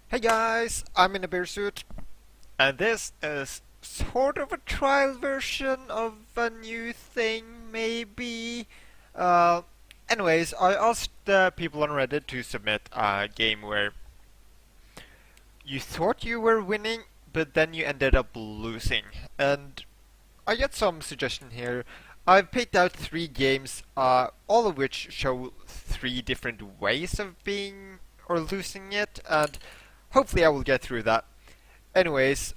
Hey guys, I'm in a BearSuit, and this is sort of a trial version of a new thing, maybe. Uh, Anyways, I asked the people on Reddit to submit a game where you thought you were winning, but then you ended up losing. And I get some suggestion here. I've picked out three games, all of which show three different ways of being or losing it, and hopefully I will get through that. Anyways,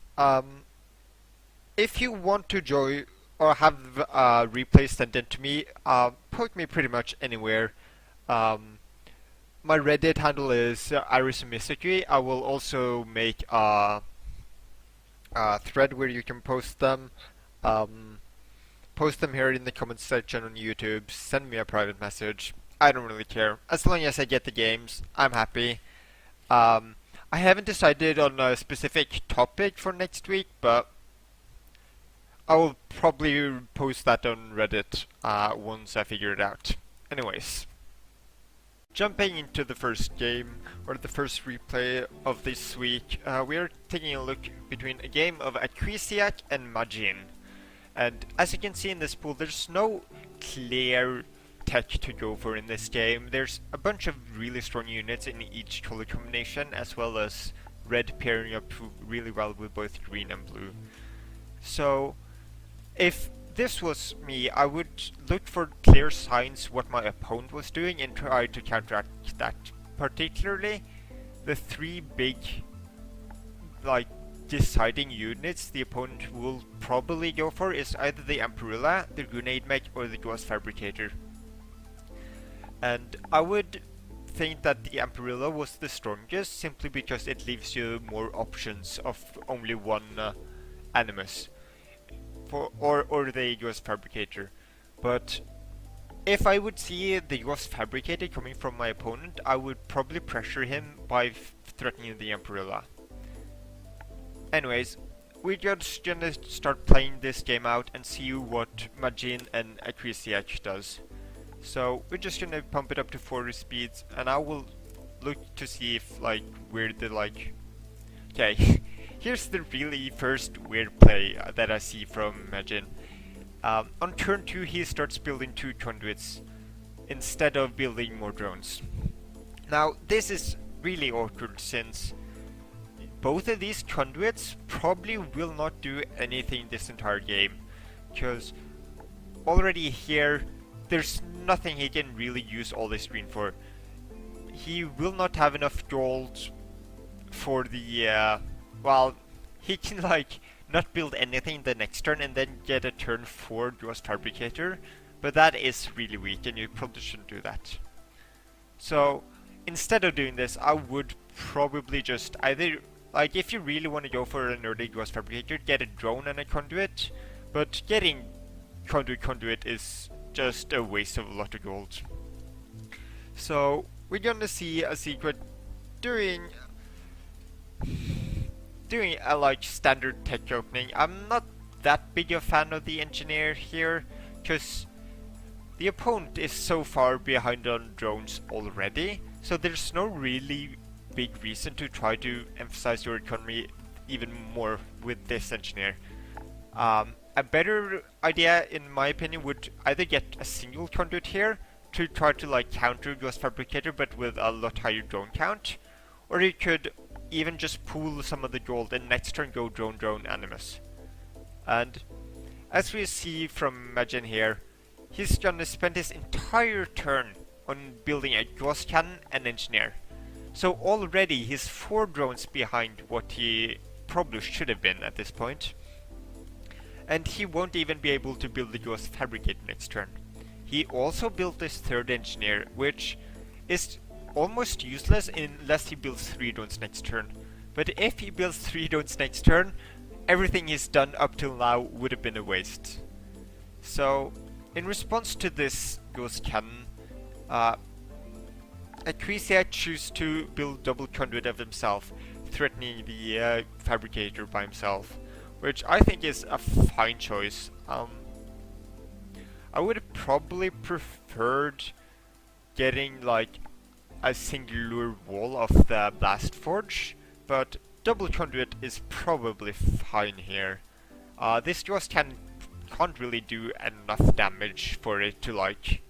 if you want to join or have replays sent in to me, post me pretty much anywhere. Um, my Reddit handle is irisumisuki. I will also make a thread where you can post them. Um, Post them here in the comments section on YouTube. Send me a private message. I don't really care. As long as I get the games, I'm happy. Um, I haven't decided on a specific topic for next week, but I will probably post that on Reddit once I figure it out. Anyways, jumping into the first game, or the first replay of this week, we are taking a look between a game of Akrisiak and Majin. And as you can see in this pool, there's no clear tech to go for in this game. There's a bunch of really strong units in each color combination, as well as red pairing up really well with both green and blue. So, if this was me, I would look for clear signs what my opponent was doing and try to counteract that. Particularly, the three big, like, deciding units the opponent will probably go for is either the Amperilla, the Grenade Mech, or the Ghost Fabricator. And I would think that the Amperilla was the strongest simply because it leaves you more options of only one Animus. Or the Ghost Fabricator. But if I would see the Ghost Fabricator coming from my opponent, I would probably pressure him by threatening the Amperilla. Anyways, we're just gonna start playing this game out and see what Majin and Akrisiak does. So we're just gonna pump it up to 40 speeds, and I will look to see if we're the Okay, here's the really first weird play that I see from Majin. On turn 2 he starts building 2 conduits instead of building more drones. Now this is really awkward since both of these conduits probably will not do anything this entire game, because already here there's nothing he can really use all this green for. He will not have enough gold for the well, he can not build anything the next turn and then get a turn 4 Ghost Fabricator, but that is really weak and you probably shouldn't do that. So instead of doing this, I would probably just either, if you really want to go for an early Ghost Fabricator, get a drone and a conduit, but getting conduit is just a waste of a lot of gold. So we're gonna see a secret doing a standard tech opening. I'm not that big a fan of the engineer here, because the opponent is so far behind on drones already, so there's no really big reason to try to emphasize your economy even more with this engineer. A better idea, in my opinion, would either get a single conduit here to try to counter Ghost Fabricator but with a lot higher drone count, or you could even just pool some of the gold and next turn go drone Animus. And as we see from Majin here, he's gonna spend his entire turn on building a Ghost Cannon and Engineer. So already he's 4 drones behind what he probably should have been at this point. And he won't even be able to build the Ghost Fabricator next turn. He also built this 3rd Engineer, which is almost useless unless he builds 3 drones next turn. But if he builds 3 drones next turn, everything he's done up till now would have been a waste. So, in response to this Ghost Cannon, Akrisiak chooses to build double conduit of himself, threatening the Fabricator by himself, which I think is a fine choice. I would have probably preferred getting a singular wall of the Blast Forge but double conduit is probably fine here. This just can't really do enough damage for it to like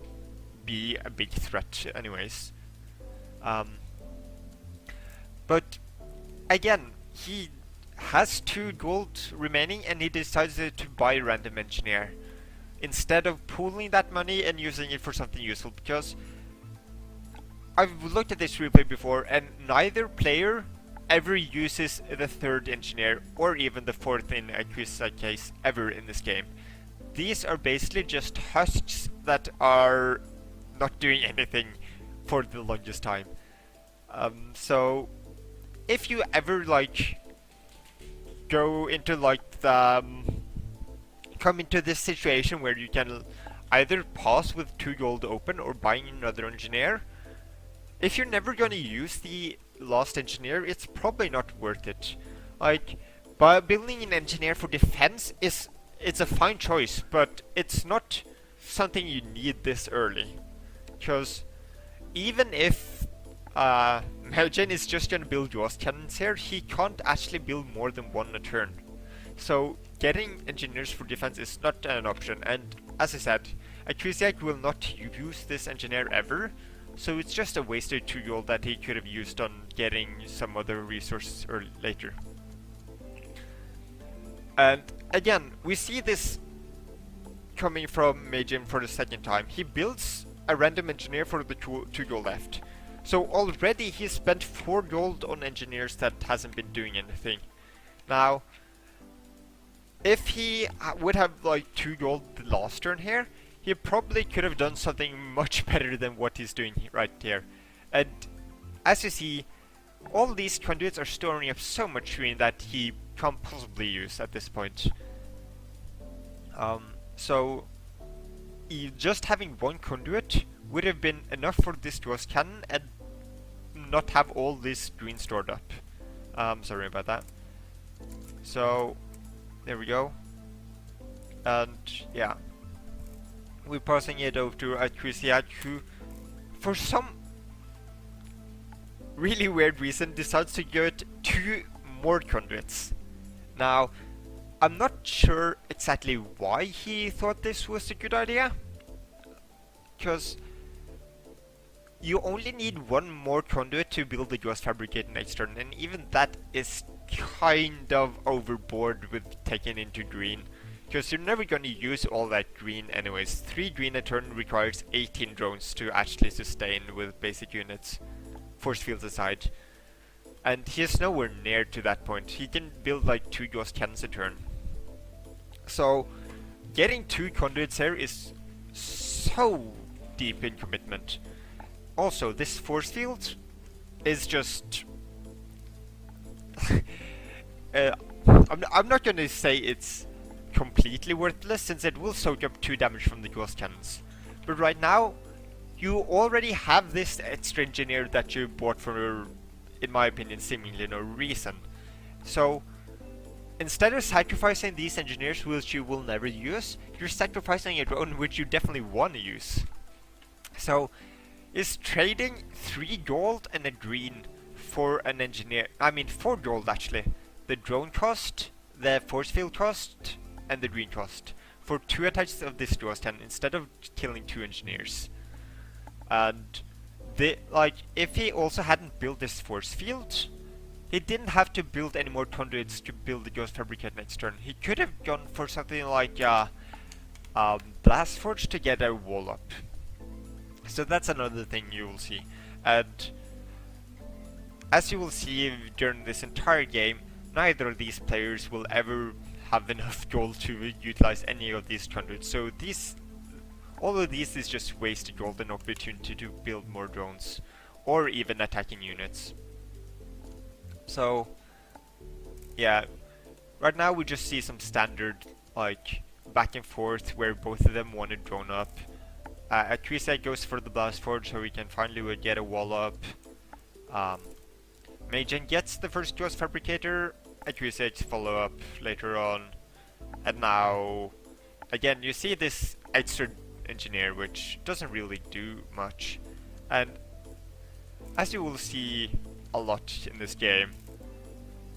be a big threat anyways. But again, he has 2 gold remaining and he decided to buy random engineer instead of pooling that money and using it for something useful, because I've looked at this replay before and neither player ever uses the 3rd engineer or even the 4th in a Quizite case ever in this game. These are basically just husks that are not doing anything for the longest time. So if you ever like go into like the come into this situation where you can either pass with 2 gold open or buying another engineer, if you're never going to use the last engineer, it's probably not worth it. Like, by building an engineer for defense it's a fine choice, but it's not something you need this early. Because even if Melgen is just going to build Jaws cannons here, he can't actually build more than 1 a turn. So getting engineers for defense is not an option, and as I said, a Quizite will not use this engineer ever, so it's just a wasted 2 gold that he could have used on getting some other resources later. And again, we see this coming from Majin for the 2nd time. He builds a random engineer for the 2 gold left. So already he spent 4 gold on engineers that hasn't been doing anything. Now, if he would have like 2 gold the last turn here, he probably could have done something much better than what he's doing right here. And as you see, all these conduits are storing up so much green that he can't possibly use at this point. So just having 1 conduit would have been enough for this Jaws cannon and not have all this green stored up. Sorry about that. So there we go. And yeah, we're passing it over to Quizite, who for some really weird reason decides to get 2 more conduits. Now, I'm not sure exactly why he thought this was a good idea, because you only need 1 more conduit to build the Jaws fabricator next turn, and even that is kind of overboard with taking into green, because you're never going to use all that green anyways. 3 green a turn requires 18 drones to actually sustain with basic units, force fields aside. And he is nowhere near to that point. He can build like 2 Jaws cannons a turn. So getting 2 conduits here is so deep in commitment. Also, this force field is just I'm not gonna say it's completely worthless, since it will soak up 2 damage from the Jaws cannons. But right now, you already have this extra engineer that you bought for, in my opinion, seemingly no reason. So instead of sacrificing these engineers which you will never use, you're sacrificing a drone which you definitely want to use. So is trading 3 gold and a green for an engineer, I mean 4 gold actually, the drone cost, the force field cost, and the green cost, for 2 attacks of this Jaws cannon instead of killing 2 engineers. And if he also hadn't built this force field, he didn't have to build any more conduits to build the Ghost Fabricate next turn. He could have gone for something like Blast Forge to get a wall up. So that's another thing you will see. And as you will see during this entire game, neither of these players will ever have enough gold to utilize any of these conduits. So all of these is just wasted gold and opportunity to build more drones, or even attacking units. So yeah, right now we just see some standard like back and forth where both of them want to drone up. Quizite goes for the Blast Forge so we can finally get a wall up. Majin gets the first Ghost Fabricator, Quizite follow up later on. And now, again, you see this extra engineer which doesn't really do much. And as you will see a lot in this game,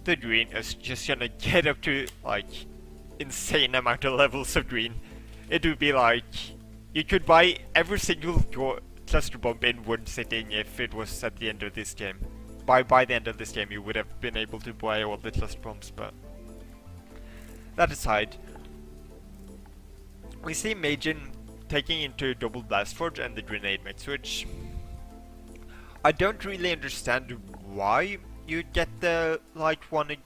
the green is just gonna get up to like insane amount of levels of green. It would be like you could buy every single cluster bomb in one sitting if it was at the end of this game. By the end of this game, you would have been able to buy all the cluster bombs. But that aside, we see Majin taking into double blast forge and the grenade mix, which I don't really understand why you get the like one.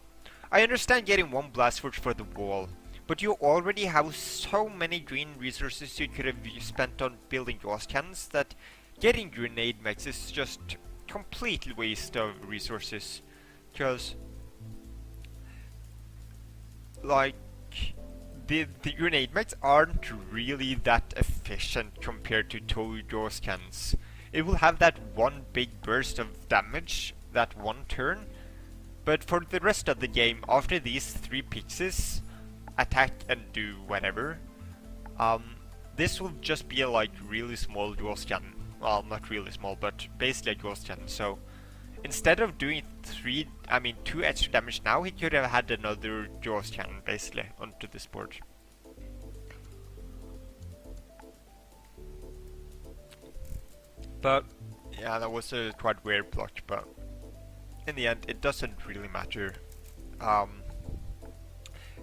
I understand getting one blast forge for the wall, but you already have so many green resources you could have spent on building gauss cannons that getting grenade mix is just complete waste of resources. Because like the grenade mix aren't really that efficient compared to tow gauss cannons. It will have that one big burst of damage that one turn, but for the rest of the game, after these 3 pieces, attack and do whatever, this will just be a like really small gauss cannon. Well, not really small, but basically a gauss cannon. So instead of doing 2 extra damage now, he could have had another gauss cannon basically onto this board. But yeah, that was a quite weird block, but in the end it doesn't really matter.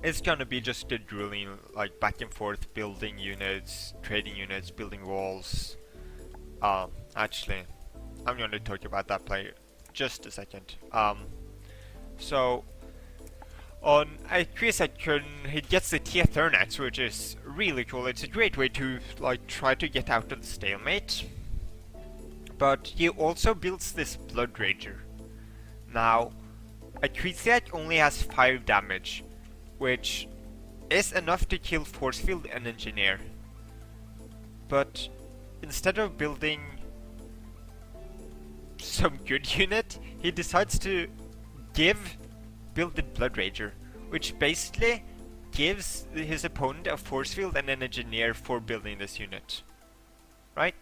It's gonna be just a drilling like back and forth, building units, trading units, building walls. Actually, I'm gonna talk about that play just a second. So on Akrisakun, he gets the tier Thernax, which is really cool. It's a great way to like try to get out of the stalemate. But he also builds this Blood Rager. Now, Akrisiak only has 5 damage, which is enough to kill Force Field and Engineer. But instead of building some good unit, he decides to build the Blood Rager, which basically gives his opponent a Force Field and an Engineer for building this unit. Right?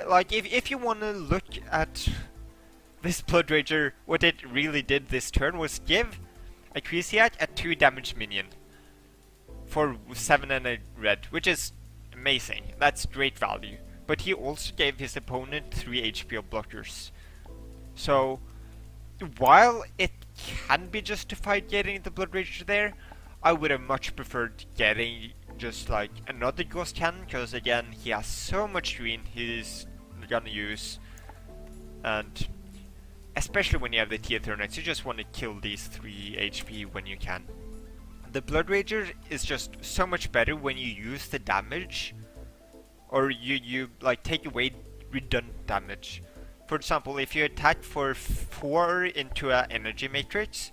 Like if you want to look at this Blood Rager, what it really did this turn was give Akrisiak a 2 damage minion for 7 and a red, which is amazing. That's great value. But he also gave his opponent 3 HP of blockers. So while it can be justified getting the Blood Rager there, I would have much preferred getting just like another ghost cannon, because again he has so much green he's gonna use, and especially when you have the tier Thernax, you just want to kill these 3 HP when you can. The Blood Rager is just so much better when you use the damage, or you like take away redundant damage. For example, if you attack for 4 into an energy matrix,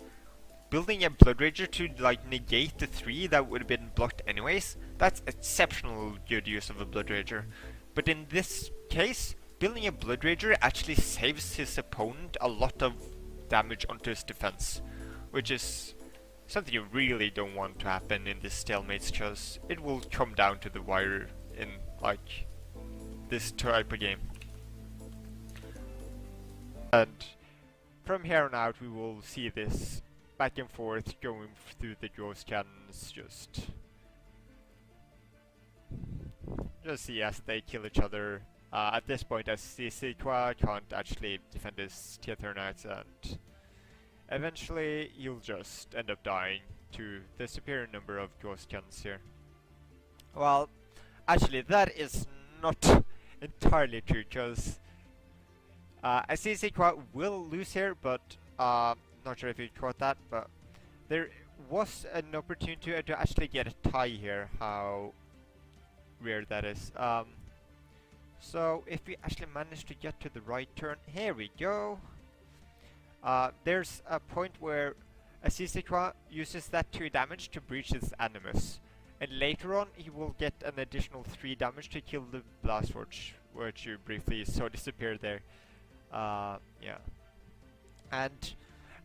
building a Blood Rager to like negate the 3 that would have been blocked anyways, that's exceptional good use of a Blood Rager. But in this case, building a Blood Rager actually saves his opponent a lot of damage onto his defense, which is something you really don't want to happen in this stalemates, because it will come down to the wire in like this type of game. And from here on out we will see this back and forth going through the ghost cannons, just see as they kill each other. At this point, as Sisikwa can't actually defend his tier Thernax, and eventually you'll just end up dying to the superior number of ghost cannons here. Well, actually that is not entirely true, because Sisikwa will lose here, but not sure if you caught that, but there was an opportunity to actually get a tie here. How rare that is. So if we actually manage to get to the right turn, here we go. There's a point where Sisikwa uses that 2 damage to breach his Animus, and later on he will get an additional 3 damage to kill the Blast Forge, which you briefly saw disappear there. Yeah. And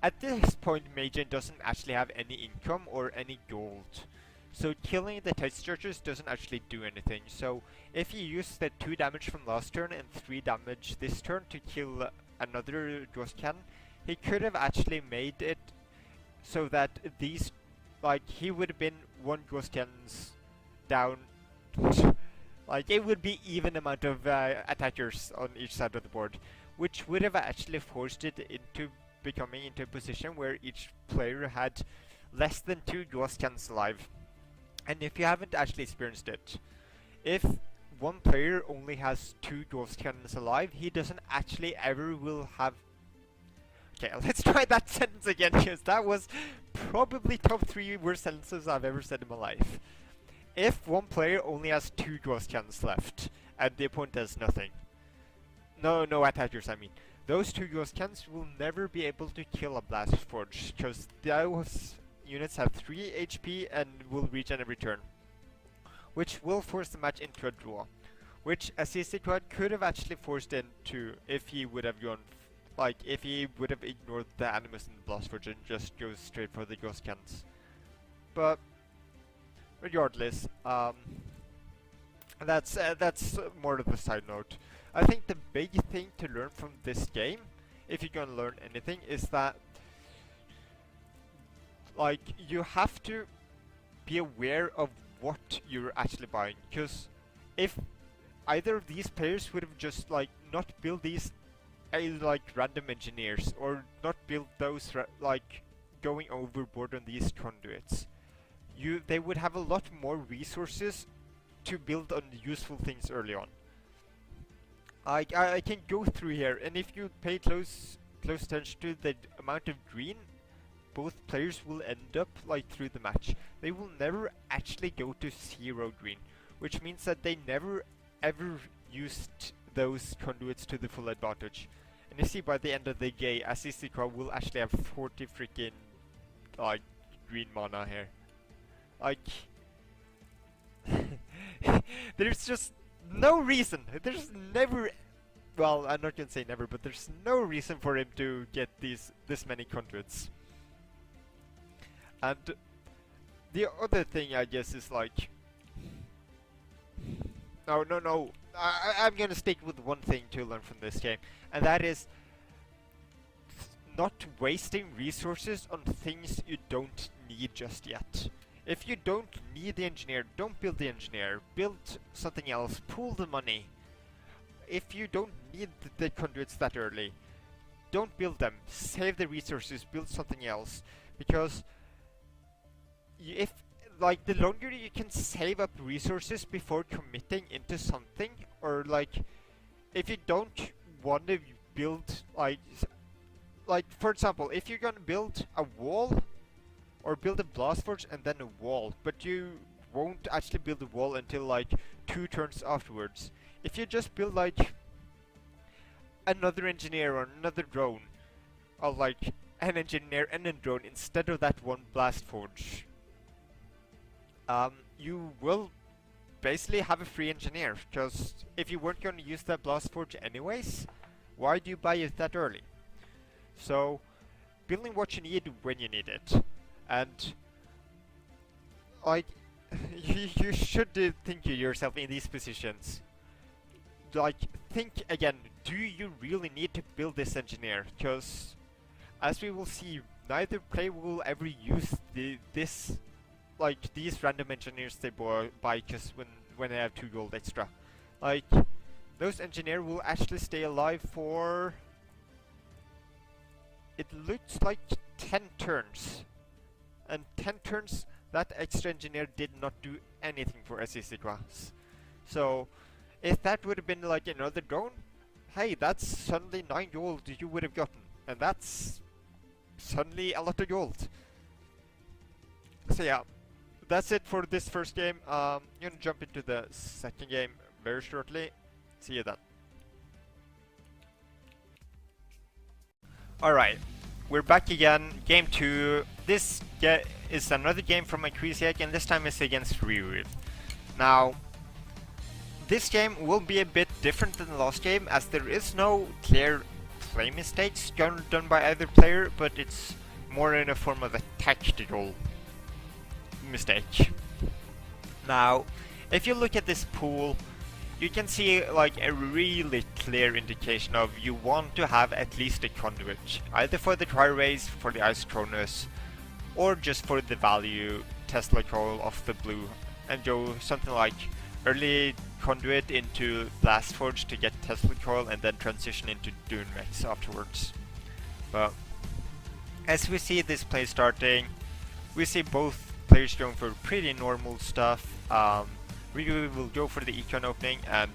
at this point, Majin doesn't actually have any income or any gold, so killing the Tight Structures doesn't actually do anything. So if you use the 2 damage from last turn and 3 damage this turn to kill another ghost cannon, he could have actually made it so that these, like, he would have been one ghost cannons down. Like, it would be even amount of attackers on each side of the board, which would have actually forced it into becoming into a position where each player had less than 2 ghost cannons alive. And if you haven't actually experienced it, if one player only has 2 ghost cannons alive, he doesn't actually ever will have... Okay, let's try that sentence again, because that was probably top 3 worst sentences I've ever said in my life. If one player only has 2 ghost cannons left, and the opponent has nothing. No attackers, I mean. Those 2 ghost cannons will never be able to kill a blast forge, because those units have 3 HP and will regen every turn, which will force the match into a draw, which Assisi could have actually forced into if he would have gone, like, if he would have ignored the animus and the blast forge and just goes straight for the ghost cannons. But regardless, that's more of a side note. I think the big thing to learn from this game, if you're gonna learn anything, is that, like, you have to be aware of what you're actually buying. Because if either of these players would have just, like, not built these like random engineers, or not built those like going overboard on these conduits, they would have a lot more resources to build on useful things early on. I can go through here, and if you pay close attention to the amount of green both players will end up like through the match, they will never actually go to 0 green, which means that they never ever used those conduits to the full advantage. And you see by the end of the game, Assisi will actually have 40 freaking like green mana here. Like, there's just no reason. There's never, well, I'm not gonna say never, but there's no reason for him to get this many conduits. And the other thing, I guess, is like, no. I'm gonna stick with one thing to learn from this game, and that is not wasting resources on things you don't need just yet. If you don't need the engineer, don't build the engineer. Build something else. Pool the money. If you don't need the conduits that early, don't build them. Save the resources. Build something else. Because if, like, the longer you can save up resources before committing into something, or like, if you don't want to build, like for example, if you're gonna build a wall, or build a blast forge and then a wall, but you won't actually build a wall until like 2 turns afterwards. If you just build like another engineer or another drone, or like an engineer and a drone instead of that one blast forge, you will basically have a free engineer, because if you weren't going to use that blast forge anyways, why do you buy it that early? So, building what you need when you need it. And, like, you should think of yourself in these positions. Like, think again, do you really need to build this engineer? Because, as we will see, neither player will ever use these random engineers they buy just when they have 2 gold extra. Like, those engineers will actually stay alive for, it looks like 10 turns. And 10 turns, that extra engineer did not do anything for SEC class. So, if that would have been like another drone, hey, that's suddenly 9 gold you would have gotten. And that's suddenly a lot of gold. So yeah, that's it for this first game. I'm gonna jump into the second game very shortly. See you then. Alright, we're back again. Game 2. This is another game from my crazy egg, and this time it's against Riri. Now, this game will be a bit different than the last game, as there is no clear play mistakes done by either player, but it's more in a form of a tactical mistake. Now, if you look at this pool, you can see like a really clear indication of you want to have at least a conduit, either for the dry race, for the isotronus, or just for the value Tesla coil of the blue, and go something like early conduit into Blast Forge to get Tesla coil and then transition into Dune Mechs afterwards. But as we see this play starting, we see both players going for pretty normal stuff. Ryu will go for the Econ opening, and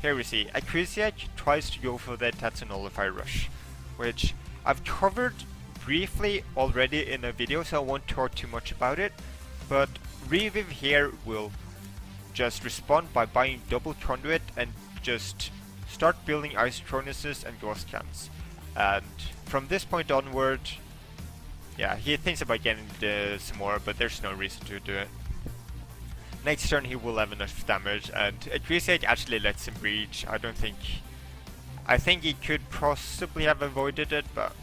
here we see Akrisiak tries to go for the Tatsu Nullify Rush, which I've covered briefly already in a video, so I won't talk too much about it. But Reviv here will just respond by buying double conduit and just start building Isotronuses and Ghost Cans. And from this point onward, yeah, he thinks about getting some more, but there's no reason to do it. Next turn he will have enough damage, and Akrisiak actually lets him breach. I think he could possibly have avoided it, but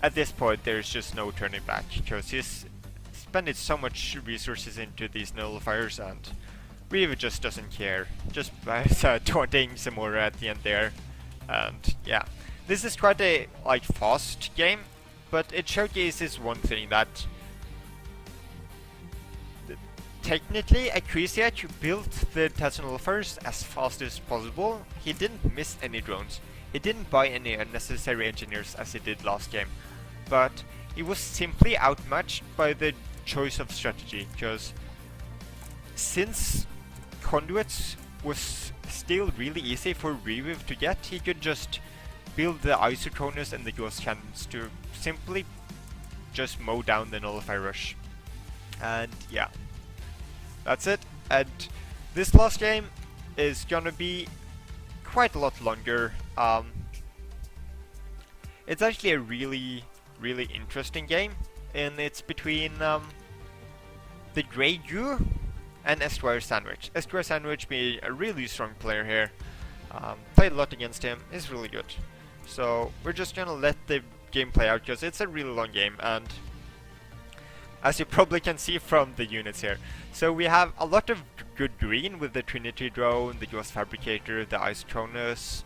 at this point there's just no turning back, because he's spent so much resources into these nullifiers, and Reva just doesn't care, just by taunting some more at the end there. And yeah, this is quite a fast game, but it showcases one thing, that technically Akrisiak built the Tatsu Nullifiers as fast as possible. He didn't miss any drones, he didn't buy any unnecessary engineers as he did last game, but he was simply outmatched by the choice of strategy, because since conduits was still really easy for Reviv to get, he could just build the Isotronus and the Ghost Cannons to simply just mow down the Nullify Rush. And yeah, that's it. And this last game is gonna be quite a lot longer. It's actually a really interesting game, and it's between the Grey Jew and Esquire Sandwich. Esquire Sandwich being a really strong player here. Played a lot against him, he's really good. So we're just gonna let the game play out, because it's a really long game, and as you probably can see from the units here. So we have a lot of good green with the Trinity Drone, the Ghost Fabricator, the Isotronus,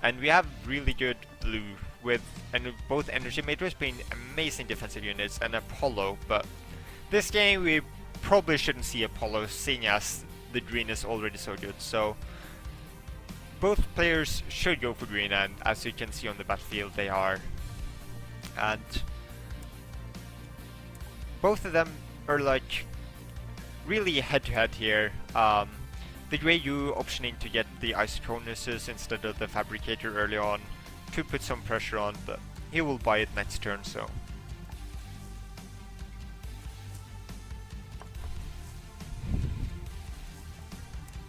and we have really good blue with both Energy Matrix being amazing defensive units and Apollo. But this game we probably shouldn't see Apollo, seeing as the green is already so good. So both players should go for green, and as you can see on the battlefield they are. And both of them are really head to head here. The Grey U optioning to get the Isotronuses instead of the Fabricator early on could put some pressure on, but he will buy it next turn, so.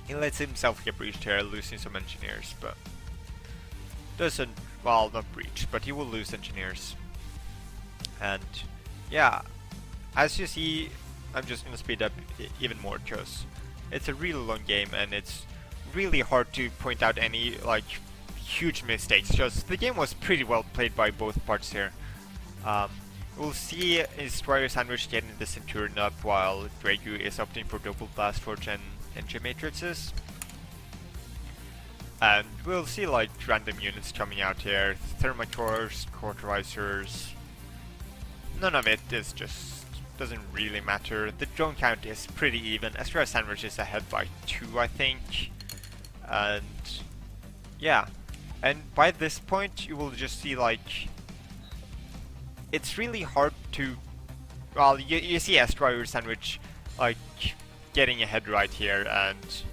He lets himself get breached here, losing some engineers, but doesn't, well, not breach, but he will lose engineers. And yeah, as you see, I'm just gonna speed up even more, because it's a really long game and it's really hard to point out any huge mistakes, because the game was pretty well played by both parts here. We'll see Esquire Sandwich getting the Centurion up, while Gregu is opting for double Blast Forge and Engine Matrices. And we'll see random units coming out here, Thermicores, Cauterizers. None of it is just doesn't really matter. The drone count is pretty even. Esquire Sandwich is ahead by 2, I think. And yeah, and by this point you will just see it's really hard to, well, you see Esquire Sandwich getting ahead right here, and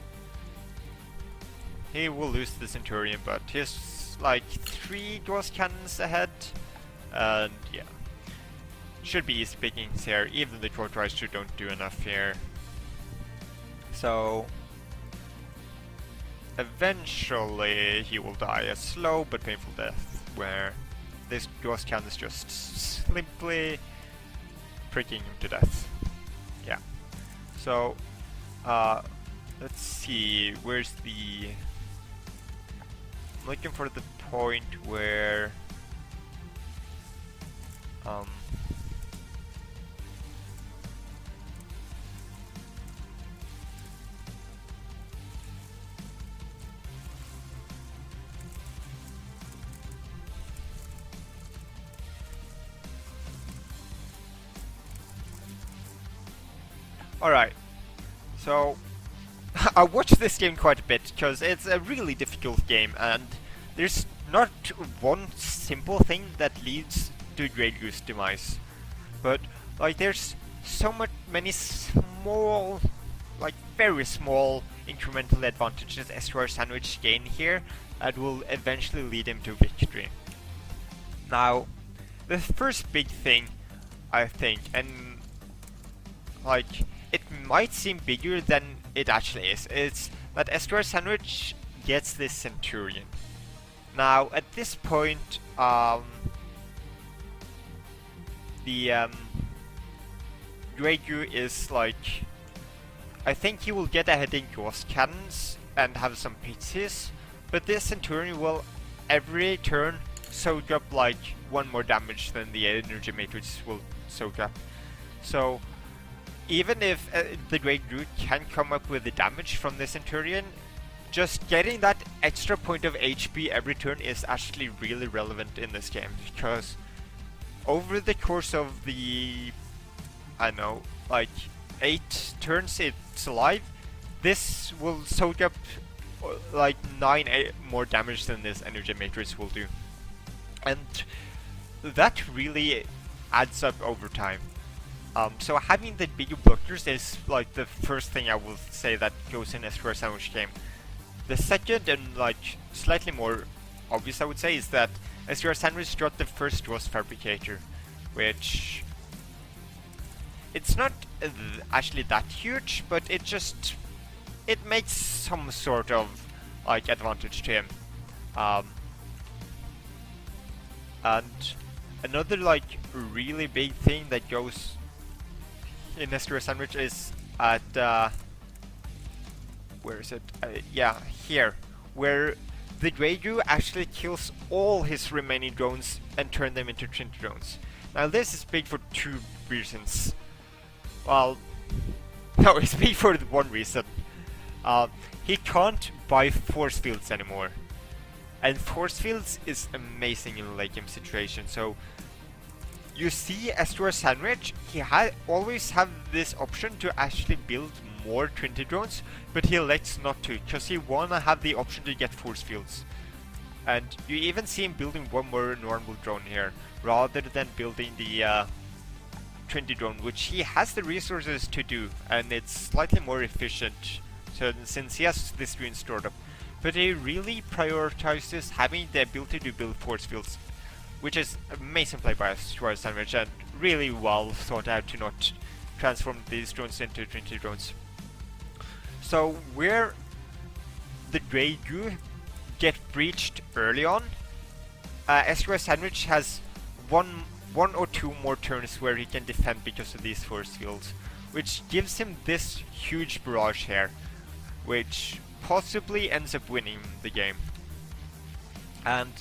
he will lose the Centurion, but he's 3 Ghost Cannons ahead, and yeah, should be easy pickings here. Even the Cauterizer don't do enough here, so eventually he will die a slow but painful death, where this Ghost Cannon is just simply pricking him to death. Yeah. So, let's see, where's the... I'm looking for the point where... Alright, so I watched this game quite a bit because it's a really difficult game and there's not one simple thing that leads to Grey Goose demise. But like there's so many small, like very small incremental advantages SR Sandwich gain here that will eventually lead him to victory. Now, the first big thing I think, and like it might seem bigger than it actually is, it's that SR Sandwich gets this Centurion. Now, at this point, the Gregu is like, I think he will get ahead in Ghost Cannons and have some pixies, but this Centurion will every turn soak up like one more damage than the Energy Matrix will soak up. So even if the Great Groot can come up with the damage from the Centurion, just getting that extra point of HP every turn is actually really relevant in this game, because over the course of the, I don't know, like 8 turns it's alive, this will soak up like 9 more damage than this Energy Matrix will do. And that really adds up over time. So having the bigger blockers is like the first thing I will say that goes in a SR Sandwich game. The second and like slightly more obvious I would say is that SR Sandwich got the first Dross Fabricator, which it's not actually that huge, but it makes some sort of like advantage to him. And another like really big thing that goes in SR Sandwich is at where is it? Yeah, here, where the Gregu actually kills all his remaining drones and turn them into Trinity drones. Now this is big for 2 reasons. Well, no, it's big for one reason. He can't buy force fields anymore. And force fields is amazing in a late game situation. So you see SR Sandwich, he always have this option to actually build more Trinity drones, but he elects not to, because he wanna have the option to get force fields. And you even see him building one more normal drone here, rather than building the Trinity drone, which he has the resources to do, and it's slightly more efficient, so since he has this green stored up. But he really prioritizes having the ability to build force fields, which is amazing play by SR Sandwich, and really well thought out to not transform these drones into Trinity drones. So where the Grey Goo get breached early on, SR Sandwich has one or 2 more turns where he can defend because of these force fields, which gives him this huge barrage here, which possibly ends up winning the game. And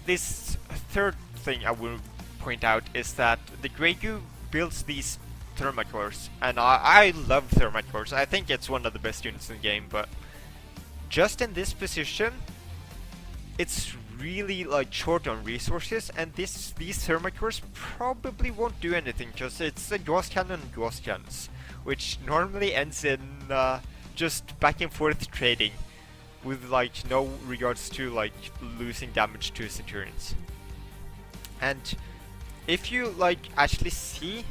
this third thing I will point out is that the Grey Goo builds these thermite cores, and I love thermite cores. I think it's one of the best units in the game, but just in this position it's really like short on resources, and these thermite cores probably won't do anything because it's a ghost cannon and ghost cannons, which normally ends in just back and forth trading with like no regards to like losing damage to Centurions. And if you like actually see,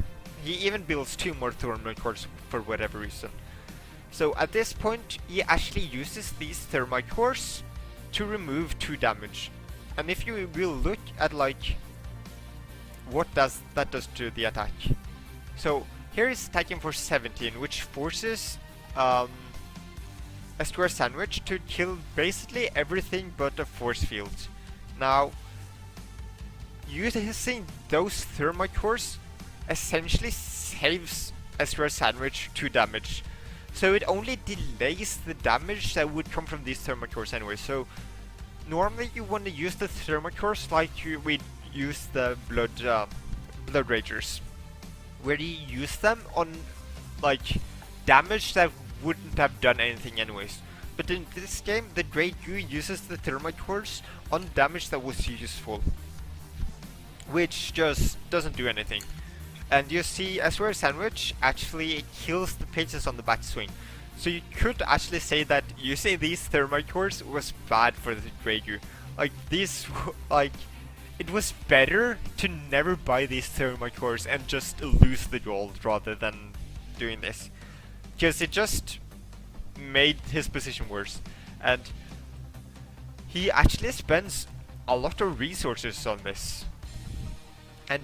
he even builds 2 more thermite cores for whatever reason. So at this point he actually uses these thermite cores to remove 2 damage. And if you will look at like what does that does to the attack. So here is attacking for 17, which forces SR Sandwich to kill basically everything but a force field. Now, using those thermite cores essentially saves SR Sandwich 2 damage. So it only delays the damage that would come from these thermite cores anyway. So normally you want to use the thermite cores like we use the Blood Ragers, where you use them on like damage that wouldn't have done anything anyways. But in this game, the Grey Goo uses the thermite cores on damage that was useful, which just doesn't do anything. And you see Azure Sandwich actually kills the pages on the backswing. So you could actually say that using these thermite cores was bad for the Dragu. Like these, like it was better to never buy these thermite cores and just lose the gold rather than doing this, because it just made his position worse. And he actually spends a lot of resources on this. And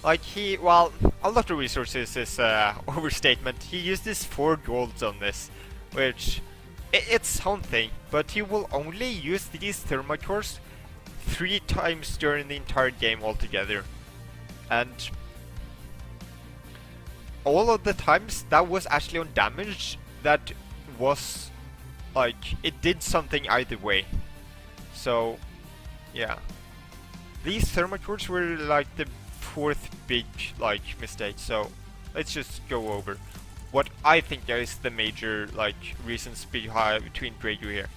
like well, a lot of resources is overstatement. He uses 4 golds on this, which it's something, but he will only use these thermite cores 3 times during the entire game altogether. And all of the times that was actually on damage that was like, it did something either way. So yeah, these thermite cores were like the 4th big like mistake. So let's just go over what I think is the major like reasons between Dragu here.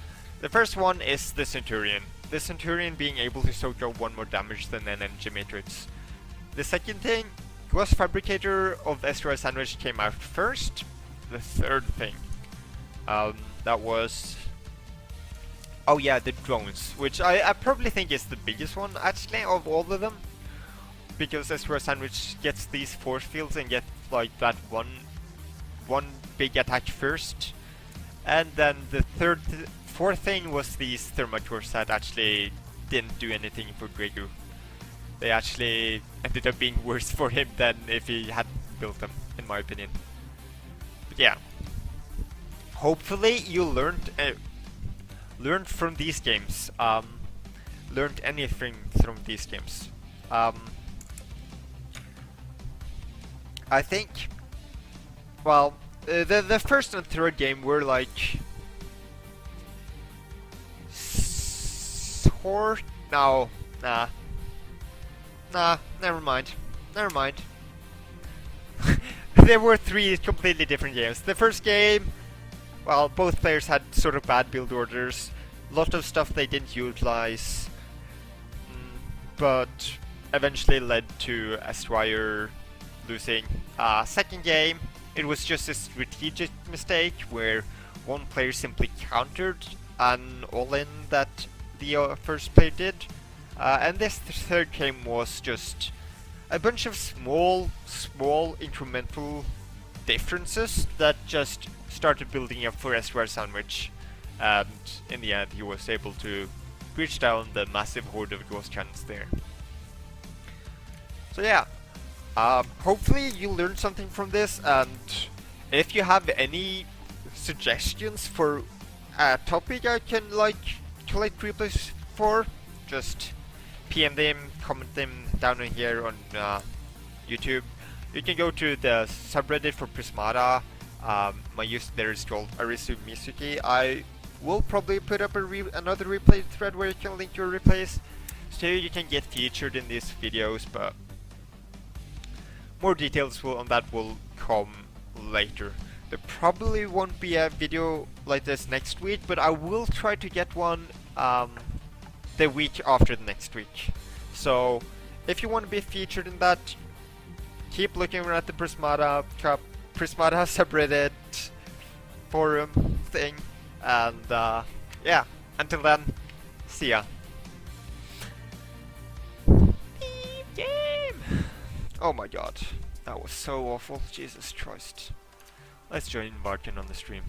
The first one is the Centurion. The Centurion being able to soak up 1 more damage than an Energy Matrix. The second thing was Fabricator of SRI Sandwich came out first. The third thing, that was, oh yeah, the drones, which I probably think is the biggest one actually of all of them, because SRI Sandwich gets these force fields and get like that one big attack first, and then the fourth thing was these thermite cores that actually didn't do anything for Dragu. They actually ended up being worse for him than if he hadn't built them, in my opinion. But yeah, hopefully you learned from these games. Learned anything from these games. I think, well, the first and third game were like no, nah, never mind. There were 3 completely different games. The first game, well, both players had sort of bad build orders, lot of stuff they didn't utilize, but eventually led to Astrire losing. Second game, it was just a strategic mistake where one player simply countered an all-in that the first player did. And this third game was just a bunch of small incremental differences that just started building up for SR Sandwich, and in the end he was able to reach down the massive horde of ghost cannons there. So yeah, hopefully you learned something from this, and if you have any suggestions for a topic I can like collect replays for, just PM them, comment them down in here on YouTube. You can go to the subreddit for Prismata. My use there is called Arisu Misuki. I will probably put up another replay thread where you can link your replays, so you can get featured in these videos, but more details on that will come later. There probably won't be a video like this next week, but I will try to get one the week after the next week. So if you want to be featured in that, keep looking at the Prismata subreddit forum thing, and yeah, until then, see ya. Game! Oh my god, that was so awful, Jesus Christ. Let's join Varkin on the stream.